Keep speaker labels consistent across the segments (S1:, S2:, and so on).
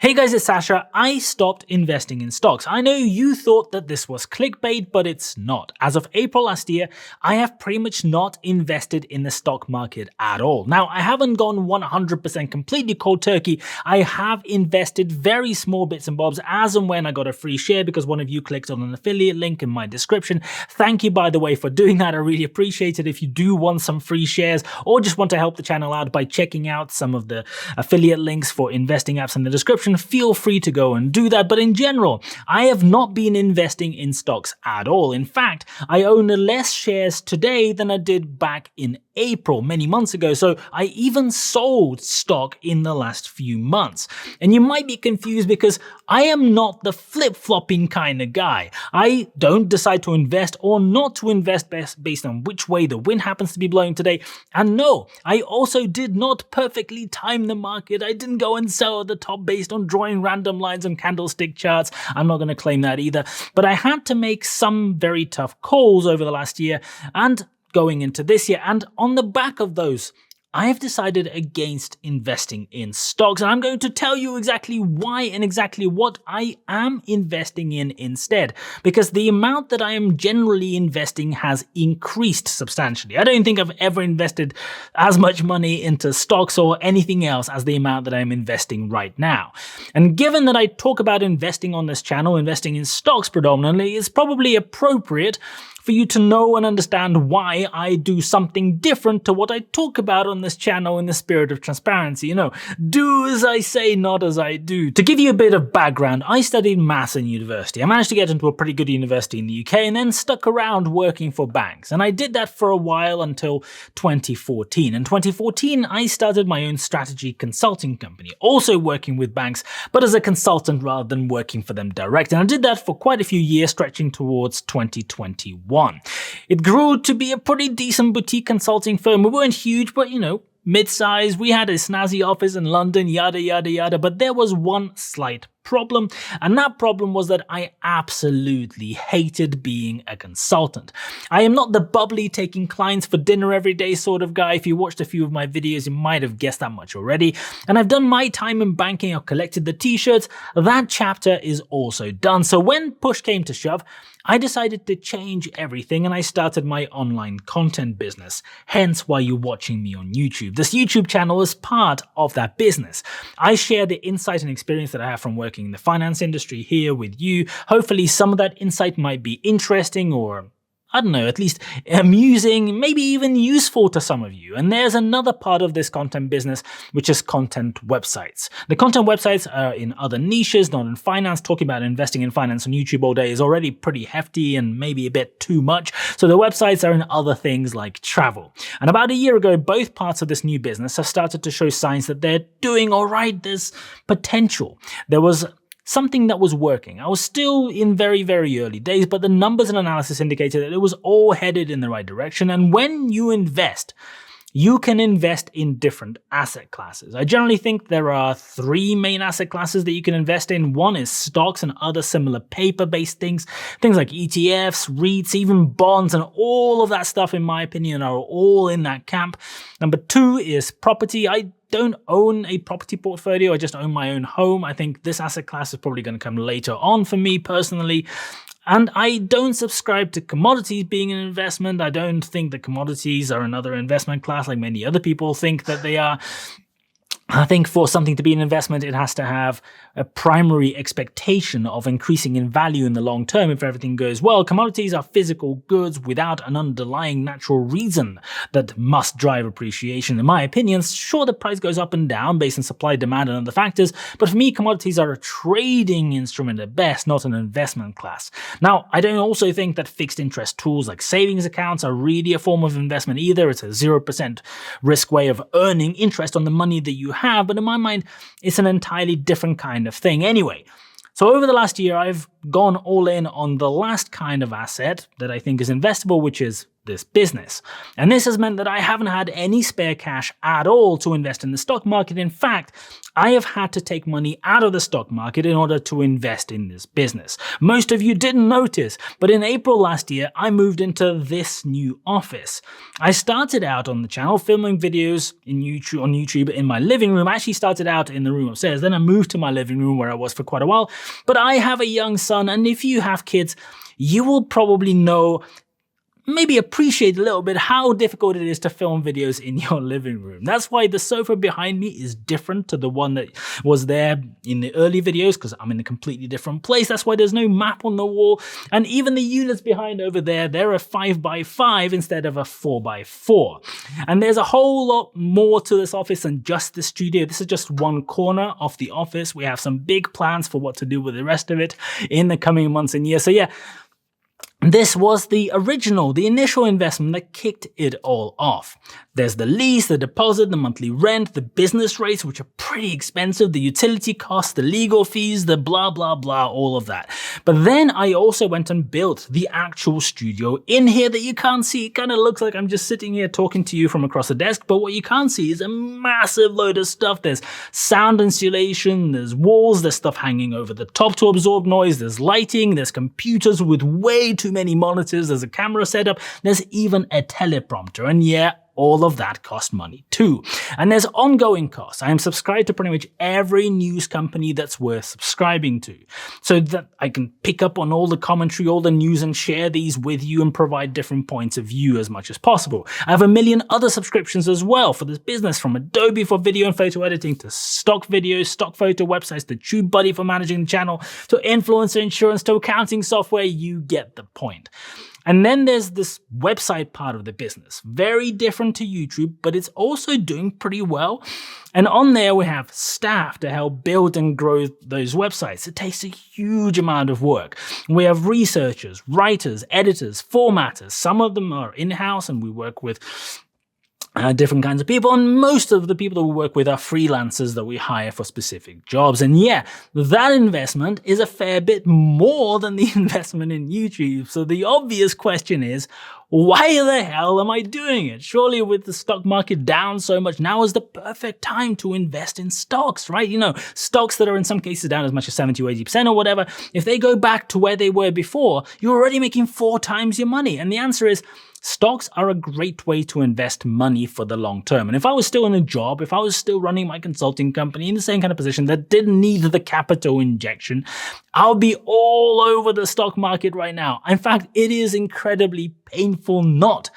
S1: Hey guys, it's Sasha. I stopped investing in stocks. I know you thought that this was clickbait, but it's not. As of April last year, I have pretty much not invested in the stock market at all. Now, I haven't gone 100% completely cold turkey. I have invested very small bits and bobs as and when I got a free share because one of you clicked on an affiliate link in my description. Thank you, by the way, for doing that. I really appreciate it. If you do want some free shares or just want to help the channel out by checking out some of the affiliate links for investing apps in the description, feel free to go and do that. But in general, I have not been investing in stocks at all. In fact, I own less shares today than I did back in April, many months ago. So I even sold stock in the last few months. And you might be confused because I am not the flip-flopping kind of guy. I don't decide to invest or not to invest based on which way the wind happens to be blowing today. And no, I also did not perfectly time the market. I didn't go and sell at the top based on drawing random lines on candlestick charts. I'm not going to claim that either. But I had to make some very tough calls over the last year and going into this year, and on the back of those, I have decided against investing in stocks, and I'm going to tell you exactly why and exactly what I am investing in instead, because the amount that I am generally investing has increased substantially. I don't think I've ever invested as much money into stocks or anything else as the amount that I'm investing right now. And given that I talk about investing on this channel, investing in stocks predominantly, it's probably appropriate for you to know and understand why I do something different to what I talk about on this channel in the spirit of transparency. You know, do as I say, not as I do. To give you a bit of background, I studied maths in university. I managed to get into a pretty good university in the UK and then stuck around working for banks. And I did that for a while until 2014. In 2014, I started my own strategy consulting company, also working with banks, but as a consultant rather than working for them direct. And I did that for quite a few years, stretching towards 2021. It grew to be a pretty decent boutique consulting firm. We weren't huge, but you know, mid-size. We had a snazzy office in London, yada, yada, yada. But there was one slight problem, and that problem was that I absolutely hated being a consultant. I am not the bubbly taking clients for dinner every day sort of guy. If you watched a few of my videos, you might have guessed that much already. And I've done my time in banking. I've collected the t-shirts. That chapter is also done. So when push came to shove, I decided to change everything and I started my online content business. Hence why you're watching me on YouTube. This YouTube channel is part of that business. I share the insight and experience that I have from working in the finance industry here with you. Hopefully some of that insight might be interesting or, I don't know, at least amusing, maybe even useful to some of you. And there's another part of this content business, which is content websites. The content websites are in other niches, not in finance. Talking about investing in finance on YouTube all day is already pretty hefty and maybe a bit too much. So the websites are in other things like travel. And about a year ago, both parts of this new business have started to show signs that they're doing all right. There's potential. There was something that was working. I was still in very, very early days, but the numbers and analysis indicated that it was all headed in the right direction. And when you invest, you can invest in different asset classes. I generally think there are three main asset classes that you can invest in. One is stocks and other similar paper-based things like ETFs, REITs, even bonds, and all of that stuff, in my opinion, are all in that camp. Number two is property. I don't own a property portfolio. I just own my own home. I think this asset class is probably going to come later on for me personally. And I don't subscribe to commodities being an investment. I don't think that commodities are another investment class like many other people think that they are. I think for something to be an investment, it has to have a primary expectation of increasing in value in the long term if everything goes well. Commodities are physical goods without an underlying natural reason that must drive appreciation. In my opinion, sure, the price goes up and down based on supply, demand, and other factors, but for me, commodities are a trading instrument at best, not an investment class. Now, I don't also think that fixed interest tools like savings accounts are really a form of investment either. It's a 0% risk way of earning interest on the money that you have, but in my mind, it's an entirely different kind of thing. Anyway, so over the last year, I've gone all in on the last kind of asset that I think is investable, which is this business. And this has meant that I haven't had any spare cash at all to invest in the stock market. In fact, I have had to take money out of the stock market in order to invest in this business. Most of you didn't notice, but in April last year, I moved into this new office. I started out on the channel filming videos on YouTube in my living room. I actually started out in the room upstairs, then I moved to my living room where I was for quite a while. But I have a young son, and if you have kids, you will probably know, maybe appreciate a little bit how difficult it is to film videos in your living room. That's why the sofa behind me is different to the one that was there in the early videos, because I'm in a completely different place. That's why there's no map on the wall. And even the units behind over there, they're a 5x5 instead of a 4x4. And there's a whole lot more to this office than just the studio. This is just one corner of the office. We have some big plans for what to do with the rest of it in the coming months and years. So yeah, this was the initial investment that kicked it all off. There's the lease, the deposit, the monthly rent, the business rates, which are pretty expensive, the utility costs, the legal fees, the blah, blah, blah, all of that. But then I also went and built the actual studio in here that you can't see. It kind of looks like I'm just sitting here talking to you from across the desk, but what you can't see is a massive load of stuff. There's sound insulation, there's walls, there's stuff hanging over the top to absorb noise, there's lighting, there's computers with way too many monitors, there's a camera setup, there's even a teleprompter, and yeah, all of that cost money too. And there's ongoing costs. I am subscribed to pretty much every news company that's worth subscribing to, so that I can pick up on all the commentary, all the news, and share these with you and provide different points of view as much as possible. I have a million other subscriptions as well for this business, from Adobe for video and photo editing, to stock videos, stock photo websites, to TubeBuddy for managing the channel, to influencer insurance, to accounting software. You get the point. And then there's this website part of the business, very different to YouTube, but it's also doing pretty well. And on there we have staff to help build and grow those websites. It takes a huge amount of work. We have researchers, writers, editors, formatters. Some of them are in-house, and we work with different kinds of people, and most of the people that we work with are freelancers that we hire for specific jobs. And yeah, that investment is a fair bit more than the investment in YouTube. So the obvious question is, why the hell am I doing it? Surely with the stock market down so much, now is the perfect time to invest in stocks, right? You know, stocks that are in some cases down as much as 70 or 80% or whatever. If they go back to where they were before, you're already making 4 times your money. And the answer is, stocks are a great way to invest money for the long term. And if I was still in a job, if I was still running my consulting company in the same kind of position that didn't need the capital injection, I'll be all over the stock market right now. In fact, it is incredibly painful not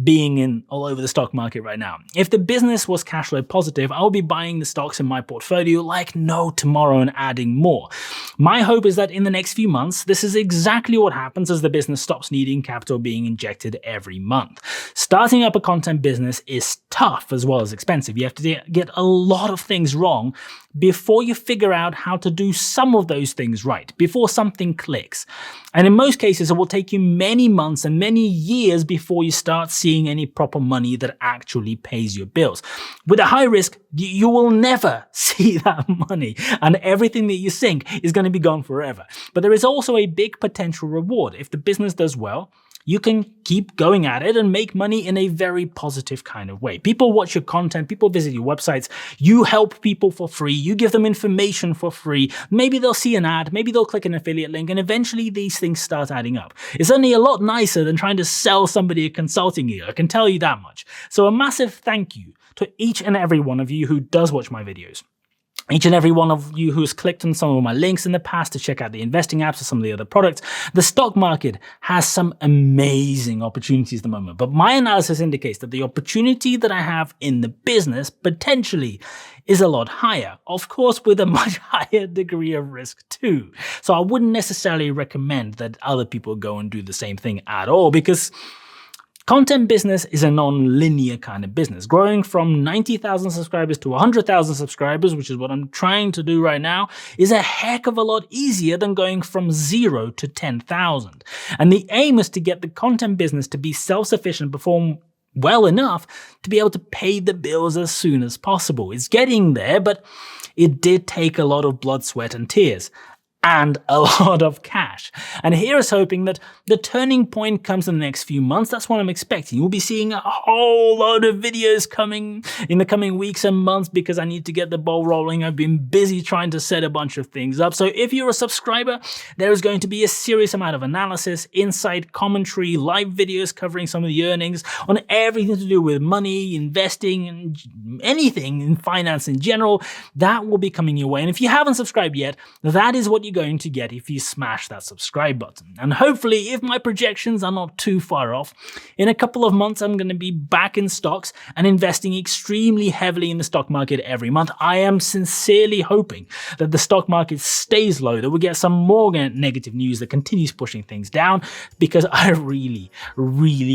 S1: being all over the stock market right now. If the business was cash flow positive, I would be buying the stocks in my portfolio like no tomorrow and adding more. My hope is that in the next few months, this is exactly what happens as the business stops needing capital being injected every month. Starting up a content business is tough as well as expensive. You have to get a lot of things wrong before you figure out how to do some of those things right, before something clicks. And in most cases, it will take you many months and many years before you start seeing any proper money that actually pays your bills. With a high risk, you will never see that money, and everything that you sink is going to be gone forever. But there is also a big potential reward. If the business does well, you can keep going at it and make money in a very positive kind of way. People watch your content, people visit your websites, you help people for free, you give them information for free, maybe they'll see an ad, maybe they'll click an affiliate link, and eventually these things start adding up. It's only a lot nicer than trying to sell somebody a consulting gig, I can tell you that much. So a massive thank you to each and every one of you who does watch my videos. Each and every one of you who's clicked on some of my links in the past to check out the investing apps or some of the other products. The stock market has some amazing opportunities at the moment, but my analysis indicates that the opportunity that I have in the business potentially is a lot higher, of course with a much higher degree of risk too. So I wouldn't necessarily recommend that other people go and do the same thing at all, because content business is a non-linear kind of business. Growing from 90,000 subscribers to 100,000 subscribers, which is what I'm trying to do right now, is a heck of a lot easier than going from 0 to 10,000. And the aim is to get the content business to be self-sufficient, perform well enough to be able to pay the bills as soon as possible. It's getting there, but it did take a lot of blood, sweat, and tears. and a lot of cash. And here's hoping that the turning point comes in the next few months. That's what I'm expecting. You'll be seeing a whole load of videos coming in the coming weeks and months because I need to get the ball rolling. I've been busy trying to set a bunch of things up. So if you're a subscriber, there is going to be a serious amount of analysis, insight, commentary, live videos covering some of the earnings on everything to do with money, investing, and anything in finance in general. That will be coming your way. And if you haven't subscribed yet, that is what you're going to get if you smash that subscribe button. And hopefully, if my projections are not too far off, in a couple of months I'm going to be back in stocks and investing extremely heavily in the stock market every month. I am sincerely hoping that the stock market stays low, that we get some more negative news that continues pushing things down, because I really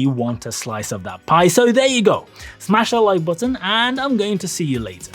S1: want a slice of that pie. So there you go. Smash that like button and I'm going to see you later.